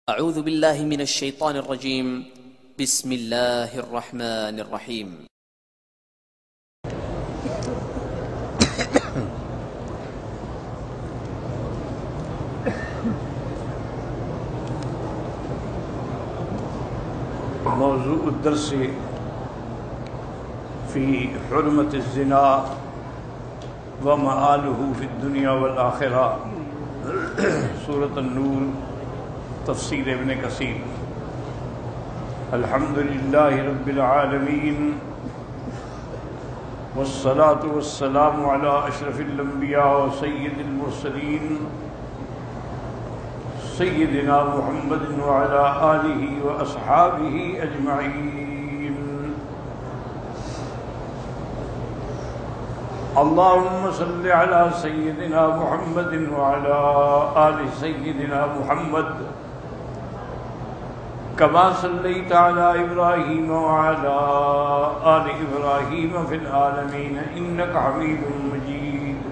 اعوذ باللہ من الشیطان الرجیم بسم اللہ الرحمن الرحیم موضوع الدرس فی حرمت الزنا ومآلہ فی الدنیا والآخرہ، سورۃ النور، تفسیر ابن کثیر۔ الحمدللہ رب العالمین والصلاة والسلام علی اشرف الانبیاء وسید المرسلین سیدنا محمد وعلی آلہ واصحابہ اجمعین۔ اللہم صل علی سیدنا محمد وعلی آل سیدنا محمد کما صلیت علی ابراہیم وعلی آل ابراہیم فی العالمین انک حمید مجید۔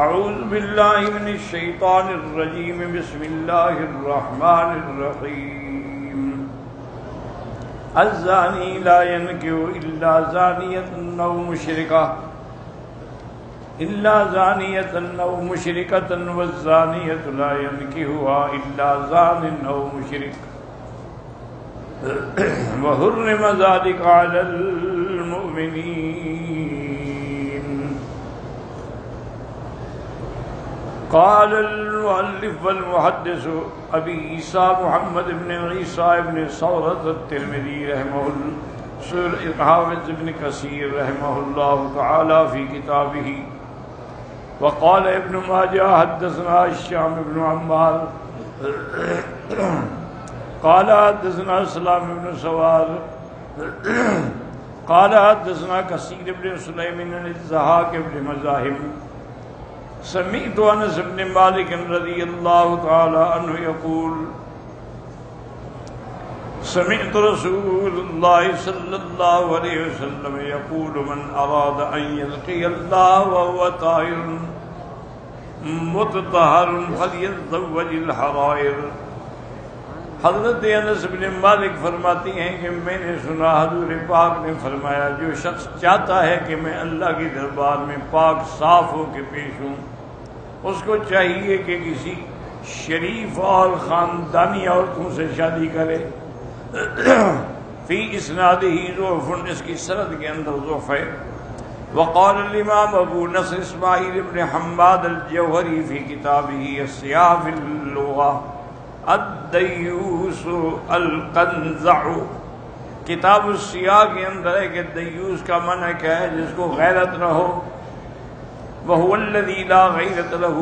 اعوذ باللہ من الشیطان الرجیم، بسم اللہ الرحمن الرحیم۔ الزانی لا ينکح الا زانیۃ او مشرکہ والزانیۃ لا ينکحها الا زان او مشرک وحرم ذلک علی المؤمنین۔ قال المؤلف والمحدث ابی عیسیٰ محمد بن عیسیٰ بن ثورۃ الترمذی رحمہ اللہ، حافظ ابن کثیر رحمہ اللہ تعالی فی کتابہ، وقال ابن ماجہ حدثنا الشام بن عمار قال حدثنا سلام بن سوار قال حدثنا کثیر بن سلیم عن الضحاک بن مزاحم سمعت انس بن مالک رضی اللہ تعالی عنہ یقول سمعت رسول اللہ صلی اللہ علیہ وسلم یقول من اراد ان یلقی اللہ وهو طاہر متطہر فلیتزوج الحرائر۔ حضرت انس بن مالک فرماتی ہیں کہ میں نے سنا حضور پاک نے فرمایا، جو شخص چاہتا ہے کہ میں اللہ کے دربار میں پاک صاف ہو کے پیش ہوں، اس کو چاہیے کہ کسی شریف اور خاندانی عورتوں سے شادی کرے۔ فی اسنادہ ضعف، اس کی سند کے اندر ضعف ہے۔ وقال الامام ابو نصر اسماعیل بن حماد الجوہری فی کتابہ السیاہ فی اللغہ الدیوس القنزع، کتاب السیاہ کے اندر ہے کہ دیوس کا معنی کیا ہے؟ جس کو غیرت نہ ہو، وہو الذی لا غیرت لہ۔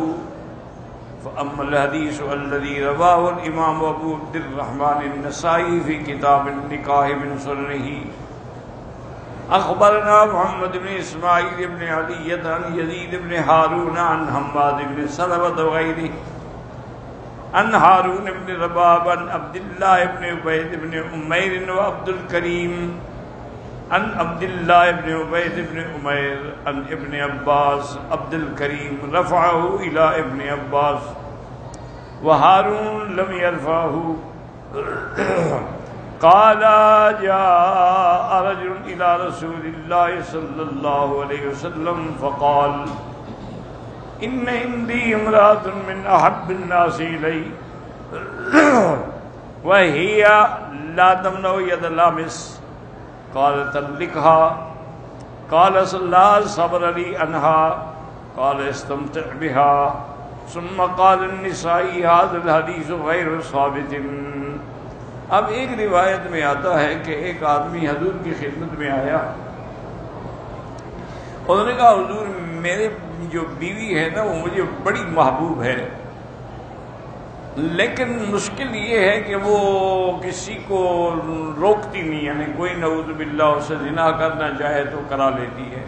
فاما الحدیث الذی رواہ الامام ابو عبد الرحمن النسائی فی کتاب النکاح من سننہ، اخبرنا محمد بن اسماعیل بن علی عن یزید بن ہارون عن حماد بن سلمۃ وغیرہ عن ہارون بن رباب عن عبد اللہ بن عبید بن عمیر وعبد الکریم عن عبد اللہ بن عبید بن عمیر عن ابن عباس عبد الکریم رفعہ الی ابن عباس وہارون لم یرفعہ۔ قال جاء رجل الى رسول اللہ صلی اللہ علیہ وسلم فقال ان عندي امرأة من احب الناس الي وهي لا تمنع يد لامس، قال طلقها، قال لا صبر لي عنها، قال استمتع بها، ثم قال النسائی هذا الحدیث غیر ثابت۔ اب ایک روایت میں آتا ہے کہ ایک آدمی حضور کی خدمت میں آیا، انہوں نے کہا حضور میرے جو بیوی ہے نا وہ مجھے بڑی محبوب ہے، لیکن مشکل یہ ہے کہ وہ کسی کو روکتی نہیں، یعنی کوئی نعوذ باللہ اسے زنا کرنا چاہے تو کرا لیتی ہے۔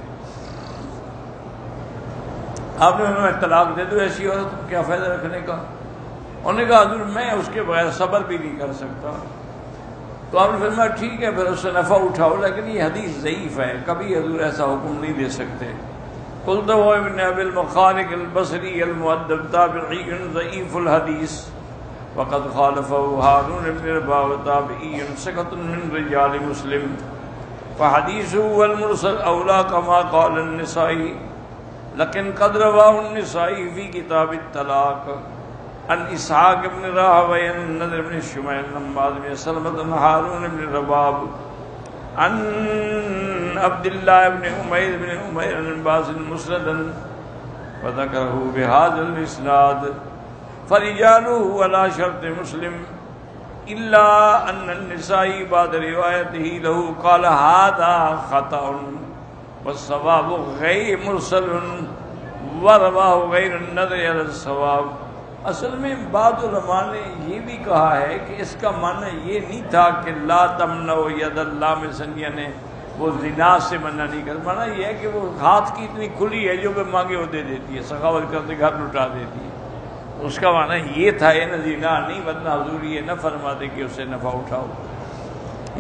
آپ نے انہیں طلاق دے دو، ایسی عورت کو کیا فائدہ رکھنے کا؟ انہوں نے کہا حضور میں اس کے بغیر صبر بھی نہیں کر سکتا۔ تو آپ نے فرمایا ٹھیک ہے پھر اس سے نفع اٹھاؤ، لیکن یہ حدیث ضعیف ہے، کبھی حضور ایسا حکم نہیں دے سکتے۔ قلت هو ابن ابي المخارق البصري المؤدب تابعي ضعيف الحديث وقد خالفه هارون بن رباب تابعي ثقة من رجال مسلم فحديثه والمرسل أولى كما قال النسائي لكن قد رواه النسائي في كتاب الطلاق عن إسحاق بن راهويه عن النضر بن شميل عن معاذ بن سلمة عن هارون بن رباب عن عبد الله بن أمير بن أمير عن باز مسندا وذكره بهذا الإسناد فرجاله على شرط مسلم إلا أن النسائي بعد روايته له قال هذا خطأ والصواب غير مرسل ورواه غير النظر على الصواب. اصل میں بعض علماء نے یہ بھی کہا ہے کہ اس کا معنی یہ نہیں تھا کہ لا تمنعوا ید اللہ میں سنیا نے وہ زنا سے منع نہیں کر، معنی یہ ہے کہ وہ ہاتھ کی اتنی کھلی ہے جو کہ مانگے وہ دے دیتی ہے، سخاوت کرتے گھر لٹا دیتی ہے. اس کا معنی یہ تھا یہ زنا نہیں، ورنہ حضور یہ نہ فرماتے کہ اسے نفع اٹھاؤ.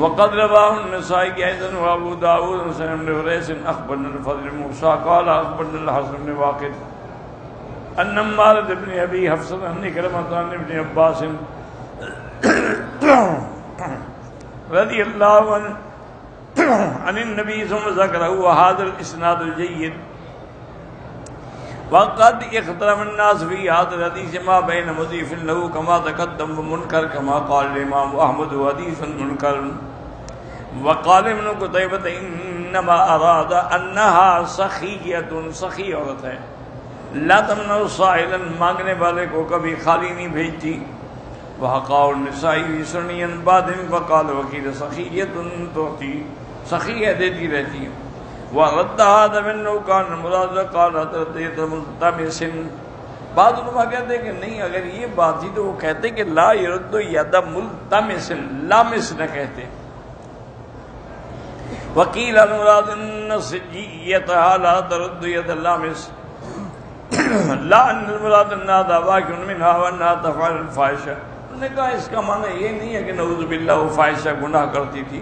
وقد رواه النسائي ايضا وابو داود وسلم بن حريث اخبرنا الفضل بن موسى قال اخبرنا الحسن بن واقد ان مالك بن ابي حفصه عن كلمه عن ابن عباس رضي الله عنه عن النبي ثم ذكره وهذا الاسناد الجيد. وقد اختلف الناس في هذا الحديث ما بين مضيف له كما تقدم ومنكر كما قال الامام احمد حديث منكر. وقال ابن قتيبة انما اراد انها سخية سخی عورت ہے، لا تمنع سائلا مانگنے والے کو کبھی خالی نہیں بھیجتی. وحقا النسائی سنیا بعد وقال وکیل سخیۃ تعطی سخی ہے دیتی رہتی ہے. ورد هذا منه كان مراد قال حضرت ملتمس. بعض علماء کہتے ہیں کہ نہیں، اگر یہ بات تھی تو وہ کہتے کہ لا يرد ید ملتمس، لامس نہ کہتے. وکیل المراد النسجیتها لا ترد ید اللامس لا ان المراد انها واقع منها وانها تفعل الفاحشہ. انہوں نے کہا اس کا معنی یہ نہیں ہے کہ نعوذ باللہ وہ فاحشہ گناہ کرتی تھی.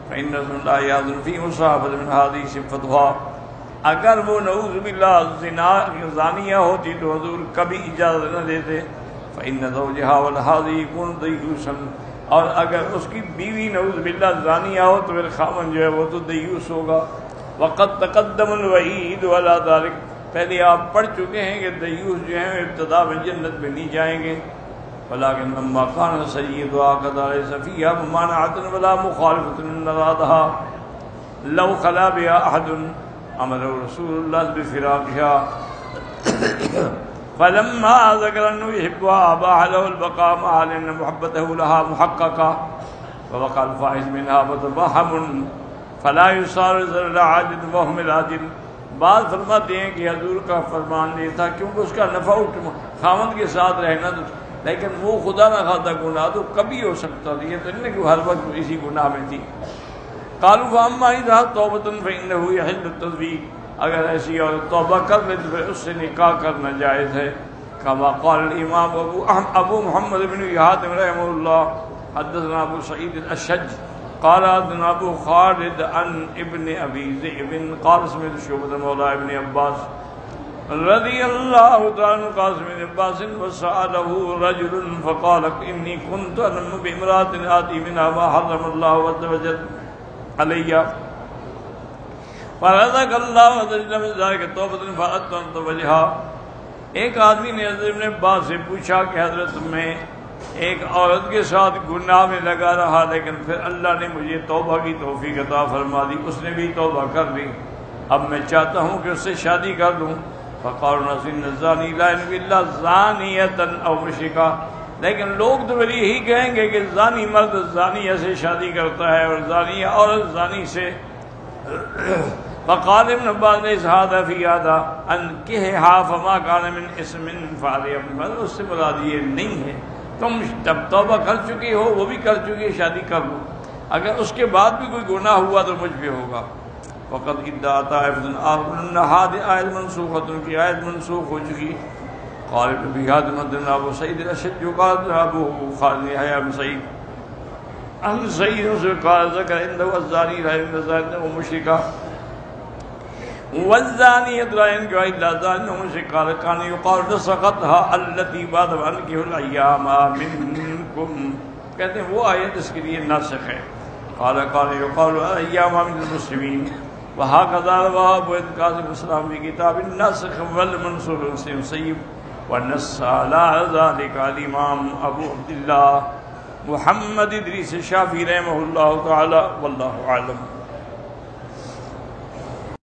فإن رسول الله يأذن في مصاحبة من هذه صفتها. اگر وہ نعوذ باللہ زانیہ ہوتی تو حضور کبھی اجازت نہ دیتے. فإن زوجها والهذه يكون دیوسا. اور اگر اس کی بیوی نعوذ باللہ زانیہ ہو تو پھر خامن جو ہے وہ تو دیوس ہوگا. وقد تقدم الوعید على ذلك. پہلے آپ پڑھ چکے ہیں کہ دیوس جو ہیں ابتدا میں جنت میں نہیں جائیں گے. ولكن لما كان سيدها كذلك فيها ممانعة ولا مخالفة أرادها لو خلا بها أحد أمر رسول الله بفراقها. فلما ذكر أنه يحبها أباح له البقاء معها لأن محبته لها محققة ووقع الفاحش منها فتبهم فلا يصار ذر عاجل وهم العاجل. بعض فرماتے ہیں کہ حضور کا فرمان یہ تھا کیونکہ اس کا نفع خاوند کے ساتھ رہنا تو، لیکن وہ خدا نہ خواستہ گناہ تو کبھی ہو سکتا تھا، یہ تو نہیں کہ ہر وقت اسی گناہ میں تھی. قالوا فاما اذا توبۃ فانه يحل التزویج. اگر ایسی اور توبہ کر لے تو اس سے نکاح کرنا جائز ہے. كما قال الامام ابو محمد بن حاتم رحمہ اللہ حدثنا ابو سعید الاشج قال حدثنا ابو خالد عن ابن ابي ذئب قال سمعت شعبة مولى ابن عباس رضی اللہ تعالی قاسم بن عباس وسأله رجل فقال انی كنت انم بامرأة آتی منها ما حرم اللہ عز وجل علی فرزق اللہ عز وجل من ذلك توبۃ فأردت ان توجہا. ایک آدمی نے حضرت ابن عباس سے پوچھا کہ حضرت میں ایک عورت کے ساتھ گناہ میں لگا رہا لیکن پھر اللہ نے مجھے توبہ کی توفیق عطا فرما دی، اس نے بھی توبہ کر لی، اب میں چاہتا ہوں کہ اس سے شادی کر لوں. فقالوا نسن الزانی لا ينبغي الا زانیۃ او مشرکا. لیکن لوگ تو پھر یہی کہیں گے کہ زانی مرد زانیہ سے شادی کرتا ہے اور زانیہ عورت زانی سے. فقال ابن عباس نے هذا في هذا انكحها فما كان من اسم فعليه. اس سے مراد یہ نہیں ہے تم جب توبہ کر چکی ہو، وہ بھی کر چکی ہے، شادی کر لو، اگر اس کے بعد بھی کوئی گناہ ہوا تو مجھ پہ ہوگا. وقد ادعا طائفة آخرون ان هذه آیت منسوخة کی آیت منسوخ ہو چکی. قال ابن حاتم حدثنا ابو سعید الاشج قال ابو خالد يحيى بن سعيد عن سعيد قال ذكر عنده الزاني لا يزال ومشركا والزانية لا ينكح إلا زان ومشركا كان يقال نسختها التي بعد أن أنكحوا الأيام منكم. کہتے ہیں وہ آیت اس کے لیے ناسخ ہے. قال يقال الأيام من المسلمين وهكذا رواه أبو القاسم السلام في كتاب الناسخ والمنسوخ سيب ونص على ذلك الإمام أبو عبد الله محمد إدريس الشافعي رحمه الله تعالى والله أعلم.